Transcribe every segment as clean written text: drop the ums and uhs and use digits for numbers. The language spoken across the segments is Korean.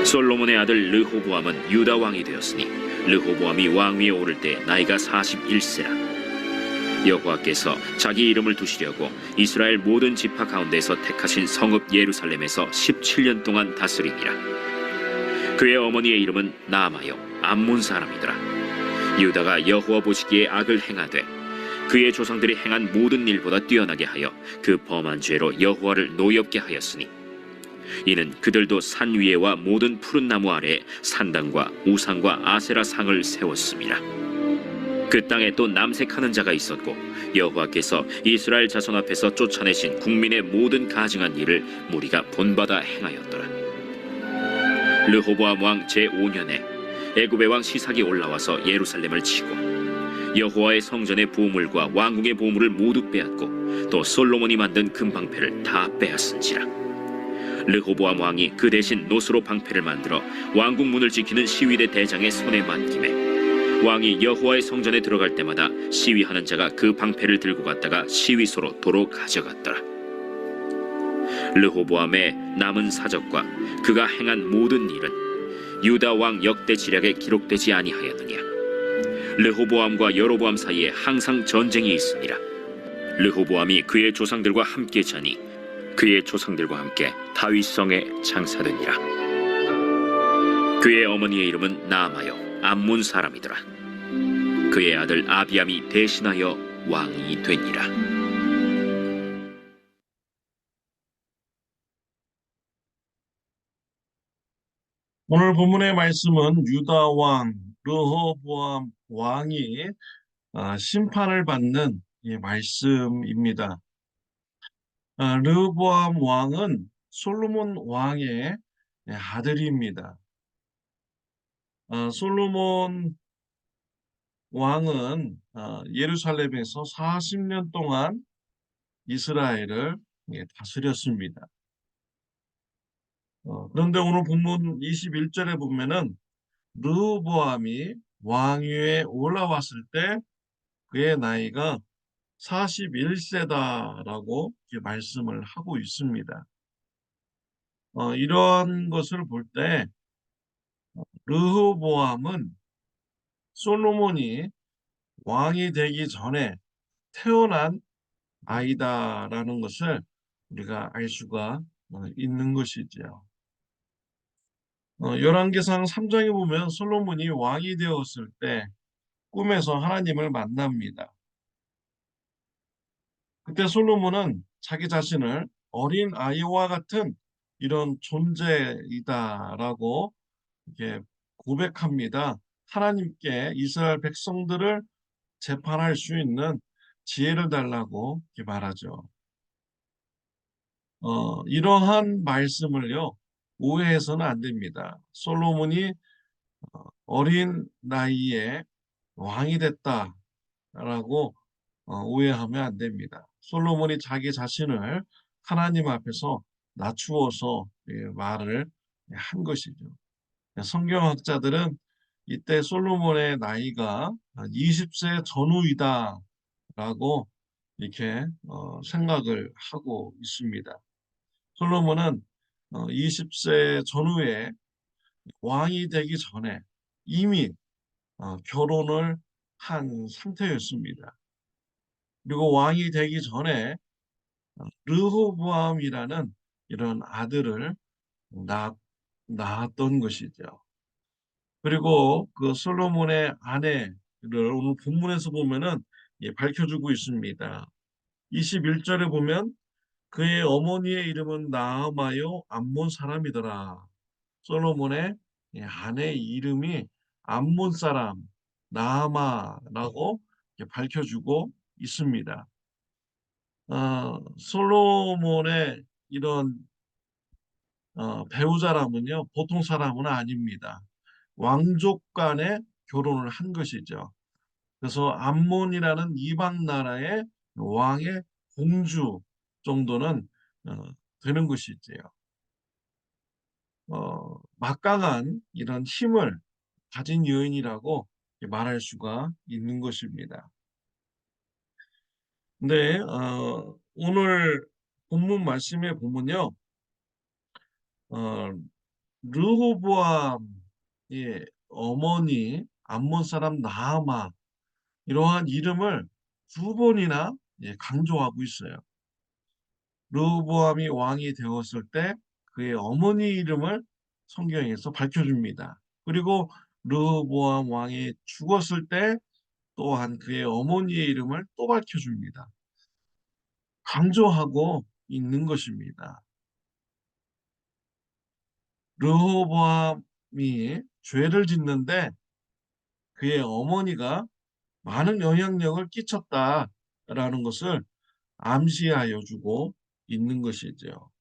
솔로몬의 아들 르호보암은 유다 왕이 되었으니 르호보암이 왕위에 오를 때 나이가 41세라. 여호와께서 자기 이름을 두시려고 이스라엘 모든 지파 가운데서 택하신 성읍 예루살렘에서 17년 동안 다스리니라. 그의 어머니의 이름은 나아마요 암몬 사람이더라. 유다가 여호와 보시기에 악을 행하되 그의 조상들이 행한 모든 일보다 뛰어나게 하여 그 범한 죄로 여호와를 노엽게 하였으니 이는 그들도 산 위에와 모든 푸른 나무 아래에 산당과 우상과 아세라 상을 세웠습니다. 그 땅에 또 남색하는 자가 있었고 여호와께서 이스라엘 자손 앞에서 쫓아내신 국민의 모든 가증한 일을 무리가 본받아 행하였더라. 르호보암 왕 제5년에 애굽의 왕 시삭이 올라와서 예루살렘을 치고 여호와의 성전의 보물과 왕궁의 보물을 모두 빼앗고 또 솔로몬이 만든 금방패를 다 빼앗은지라. 르호보암 왕이 그 대신 노스로 방패를 만들어 왕궁 문을 지키는 시위대 대장의 손에 맡기매 왕이 여호와의 성전에 들어갈 때마다 시위하는 자가 그 방패를 들고 갔다가 시위소로 도로 가져갔더라. 르호보암의 남은 사적과 그가 행한 모든 일은 유다 왕 역대 지략에 기록되지 아니하였느냐. 르호보암과 여로보암 사이에 항상 전쟁이 있으니라. 르호보암이 그의 조상들과 함께 자니 그의 조상들과 함께 다윗성에 장사되니라. 그의 어머니의 이름은 나아마요 암몬 사람이더라. 그의 아들 아비암이 대신하여 왕이 되니라. 오늘 본문의 말씀은 유다 왕 르호보암 왕이 심판을 받는 이 말씀입니다. 르호보암 왕은 솔로몬 왕의 아들입니다. 솔로몬 왕은 예루살렘에서 40년 동안 이스라엘을 다스렸습니다. 그런데 오늘 본문 21절에 보면은 르호보암이 왕위에 올라왔을 때 그의 나이가 41세다라고 말씀을 하고 있습니다. 이런 것을 볼 때 르호보암은 솔로몬이 왕이 되기 전에 태어난 아이다라는 것을 우리가 알 수가 있는 것이지요. 열왕기상 3장에 보면 솔로몬이 왕이 되었을 때 꿈에서 하나님을 만납니다. 그때 솔로몬은 자기 자신을 어린 아이와 같은 이런 존재이다라고 이렇게 고백합니다. 하나님께 이스라엘 백성들을 재판할 수 있는 지혜를 달라고 이렇게 말하죠. 이러한 말씀을요, 오해해서는 안 됩니다. 솔로몬이 어린 나이에 왕이 됐다라고 오해하면 안 됩니다. 솔로몬이 자기 자신을 하나님 앞에서 낮추어서 말을 한 것이죠. 성경학자들은 이때 솔로몬의 나이가 20세 전후이다라고 이렇게 생각을 하고 있습니다. 솔로몬은 20세 전후에 왕이 되기 전에 이미 결혼을 한 상태였습니다. 그리고 왕이 되기 전에 르호보암이라는 이런 아들을 낳았던 것이죠. 그리고 그 솔로몬의 아내를 오늘 본문에서 보면은 밝혀주고 있습니다. 21절에 보면 그의 어머니의 이름은 나아마요 암몬 사람이더라. 솔로몬의 아내 이름이 암몬 사람 나아마라고 밝혀주고 있습니다. 솔로몬의 이런 배우자라면요 보통 사람은 아닙니다. 왕족 간에 결혼을 한 것이죠. 그래서 암몬이라는 이방 나라의 왕의 공주 정도는 되는 것이지요. 막강한 이런 힘을 가진 여인이라고 말할 수가 있는 것입니다. 근데 오늘 본문 말씀에 보면요, 르호보암의 어머니 암몬 사람 나아마 이러한 이름을 두 번이나 강조하고 있어요. 르호보암이 왕이 되었을 때 그의 어머니 이름을 성경에서 밝혀줍니다. 그리고 르호보암 왕이 죽었을 때 또한 그의 어머니의 이름을 또 밝혀줍니다. 강조하고 있는 것입니다. 르호보암이 죄를 짓는데 그의 어머니가 많은 영향력을 끼쳤다라는 것을 암시하여 주고 있는 것이죠.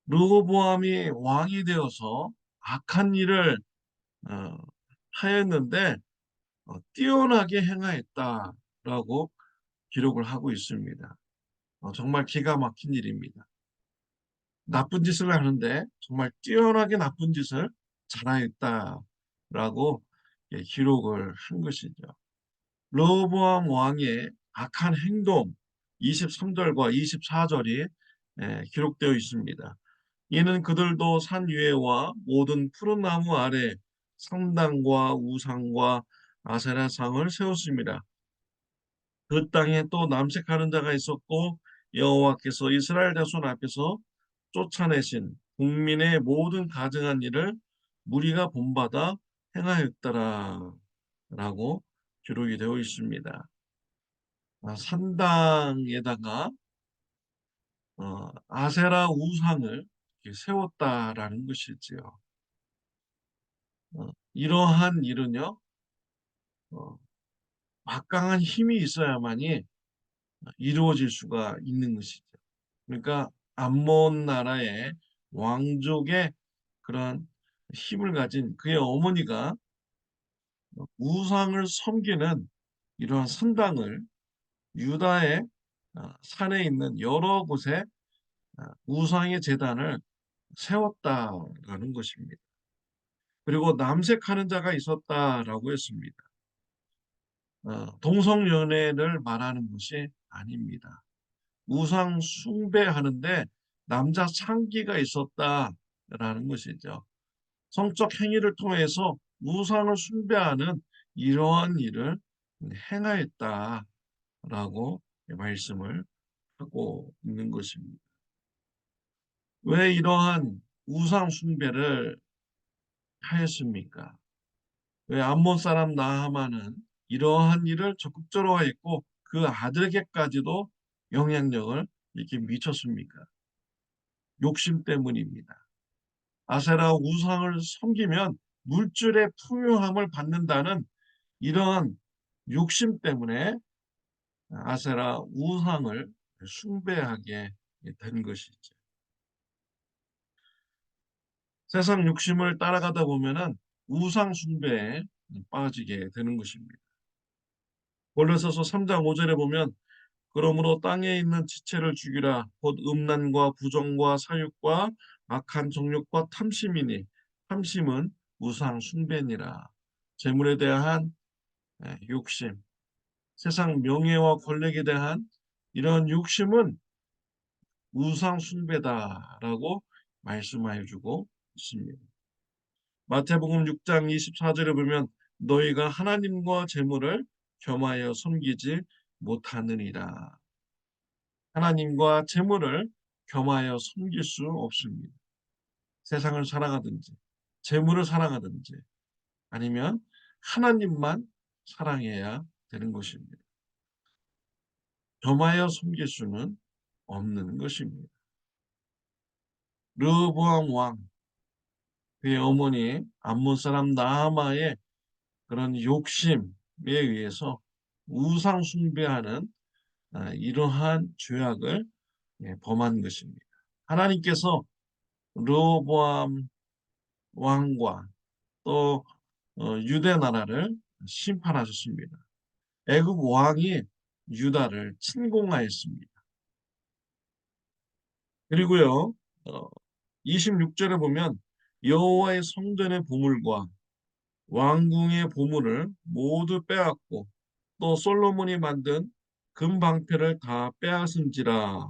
르호보암이 왕이 되어서 악한 일을 어, 하였는데 뛰어나게 행하였다라고 기록을 하고 있습니다. 정말 기가 막힌 일입니다. 나쁜 짓을 하는데 정말 뛰어나게 나쁜 짓을 잘하였다라고 기록을 한 것이죠. 르호보암 왕의 악한 행동 23절과 24절이 기록되어 있습니다. 이는 그들도 산 위에와 모든 푸른 나무 아래 성당과 우상과 아세라상을 세웠습니다. 그 땅에 또 남색하는 자가 있었고 여호와께서 이스라엘 자손 앞에서 쫓아내신 국민의 모든 가증한 일을 무리가 본받아 행하였더라 라고 기록이 되어 있습니다. 산당에다가 아세라 우상을 세웠다라는 것이지요. 이러한 일은요, 어, 막강한 힘이 있어야만이 이루어질 수가 있는 것이죠. 그러니까 암몬 나라의 왕족의 그러한 힘을 가진 그의 어머니가 우상을 섬기는 이러한 선당을 유다의 산에 있는 여러 곳에 우상의 제단을 세웠다라는 것입니다. 그리고 남색하는 자가 있었다라고 했습니다. 동성연애를 말하는 것이 아닙니다. 우상 숭배하는데 남자 창기가 있었다라는 것이죠. 성적 행위를 통해서 우상을 숭배하는 이러한 일을 행하였다라고 말씀을 하고 있는 것입니다. 왜 이러한 우상 숭배를 하였습니까? 왜 암몬 사람 나하만은 이러한 일을 적극적으로 했고 그 아들에게까지도 영향력을 이렇게 미쳤습니까? 욕심 때문입니다. 아세라 우상을 섬기면 물질의 풍요함을 받는다는 이러한 욕심 때문에 아세라 우상을 숭배하게 된 것이죠. 세상 욕심을 따라가다 보면은 우상 숭배에 빠지게 되는 것입니다. 골로새서 3장 5절에 보면 그러므로 땅에 있는 지체를 죽이라 곧 음란과 부정과 사욕과 악한 정욕과 탐심이니 탐심은 우상 숭배니라. 재물에 대한 욕심, 세상 명예와 권력에 대한 이런 욕심은 우상 숭배다라고 말씀하여 주고 있습니다. 마태복음 6장 24절에 보면 너희가 하나님과 재물을 겸하여 섬기지 못하느니라. 하나님과 재물을 겸하여 섬길 수 없습니다. 세상을 살아가든지 재물을 사랑하든지 아니면 하나님만 사랑해야 되는 것입니다. 겸하여 섬길 수는 없는 것입니다. 르호보암 왕, 그의 어머니 암몬 사람 나아마의 그런 욕심에 의해서 우상 숭배하는 이러한 죄악을 범한 것입니다. 하나님께서 르호보암 왕과 또 유대 나라를 심판하셨습니다. 애굽 왕이 유다를 침공하였습니다. 그리고요, 26절에 보면 여호와의 성전의 보물과 왕궁의 보물을 모두 빼앗고 또 솔로몬이 만든 금방패를 다 빼앗은지라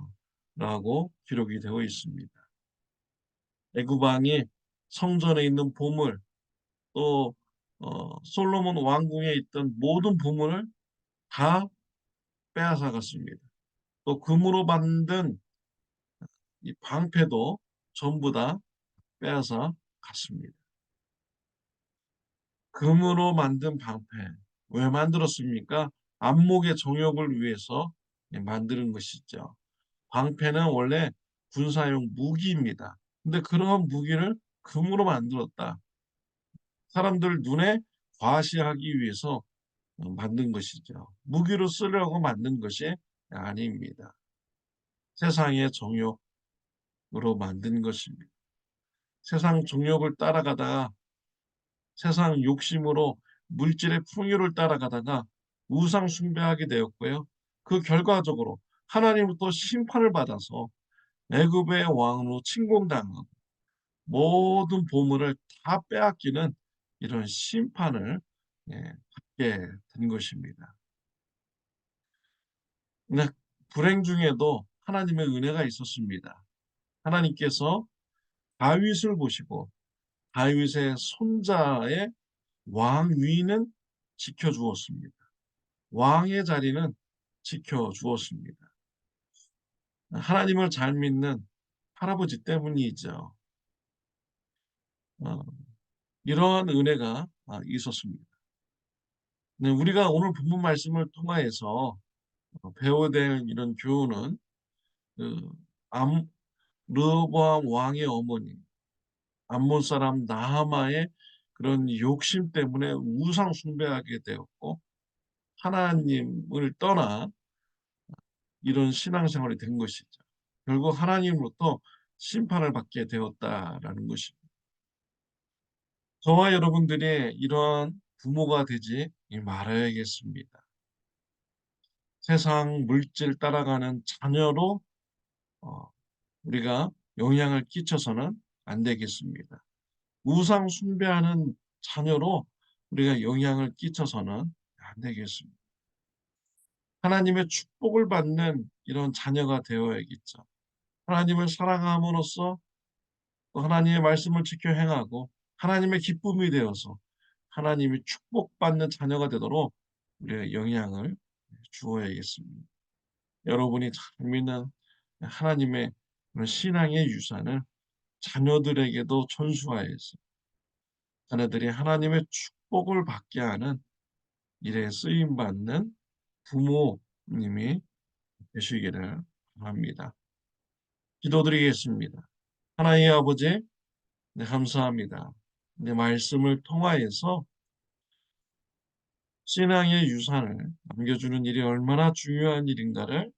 라고 기록이 되어 있습니다. 애굽 왕이 성전에 있는 보물, 또 솔로몬 왕궁에 있던 모든 보물을 다 빼앗아 갔습니다. 또 금으로 만든 이 방패도 전부 다 빼앗아 갔습니다. 금으로 만든 방패. 왜 만들었습니까? 안목의 정욕을 위해서 만드는 것이죠. 방패는 원래 군사용 무기입니다. 근데 그런 무기를 금으로 만들었다. 사람들 눈에 과시하기 위해서 만든 것이죠. 무기로 쓰려고 만든 것이 아닙니다. 세상의 정욕으로 만든 것입니다. 세상 정욕을 따라가다가 세상 욕심으로 물질의 풍요를 따라가다가 우상 숭배하게 되었고요. 그 결과적으로 하나님으로부터 심판을 받아서 애굽의 왕으로 침공당하고 모든 보물을 다 빼앗기는 이런 심판을 받게 된 것입니다. 근데 불행 중에도 하나님의 은혜가 있었습니다. 하나님께서 다윗을 보시고 다윗의 손자의 왕위는 지켜주었습니다. 왕의 자리는 지켜주었습니다. 하나님을 잘 믿는 할아버지 때문이죠. 어, 이러한 은혜가 있었습니다. 네, 우리가 오늘 본문 말씀을 통하여서 배워야 될 이런 교훈은 그 암, 르호보암 왕의 어머니 암몬 사람 나하마의 그런 욕심 때문에 우상 숭배하게 되었고 하나님을 떠나 이런 신앙생활이 된 것이죠. 결국 하나님으로부터 심판을 받게 되었다라는 것입니다. 저와 여러분들이 이러한 부모가 되지 말아야겠습니다. 세상 물질 따라가는 자녀로 어, 우리가 영향을 끼쳐서는 안 되겠습니다. 우상 숭배하는 자녀로 우리가 영향을 끼쳐서는 안 되겠습니다. 하나님의 축복을 받는 이런 자녀가 되어야겠죠. 하나님을 사랑함으로써 또 하나님의 말씀을 지켜 행하고 하나님의 기쁨이 되어서 하나님이 축복받는 자녀가 되도록 우리가 영향을 주어야겠습니다. 여러분이 잘 믿는 하나님의 그런 신앙의 유산을 자녀들에게도 전수하여서 자녀들이 하나님의 축복을 받게 하는 일에 쓰임받는 부모님이 되시기를 바랍니다. 기도드리겠습니다. 하나님의 아버지, 네, 감사합니다. 내 말씀을 통하여서 신앙의 유산을 남겨주는 일이 얼마나 중요한 일인가를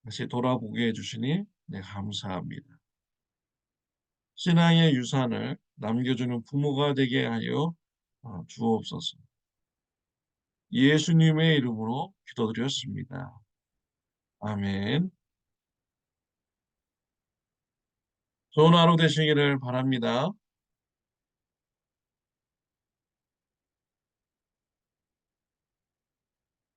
다시 돌아보게 해주시니 네, 감사합니다. 신앙의 유산을 남겨주는 부모가 되게 하여 주옵소서. 예수님의 이름으로 기도드렸습니다. 아멘. 좋은 하루 되시기를 바랍니다.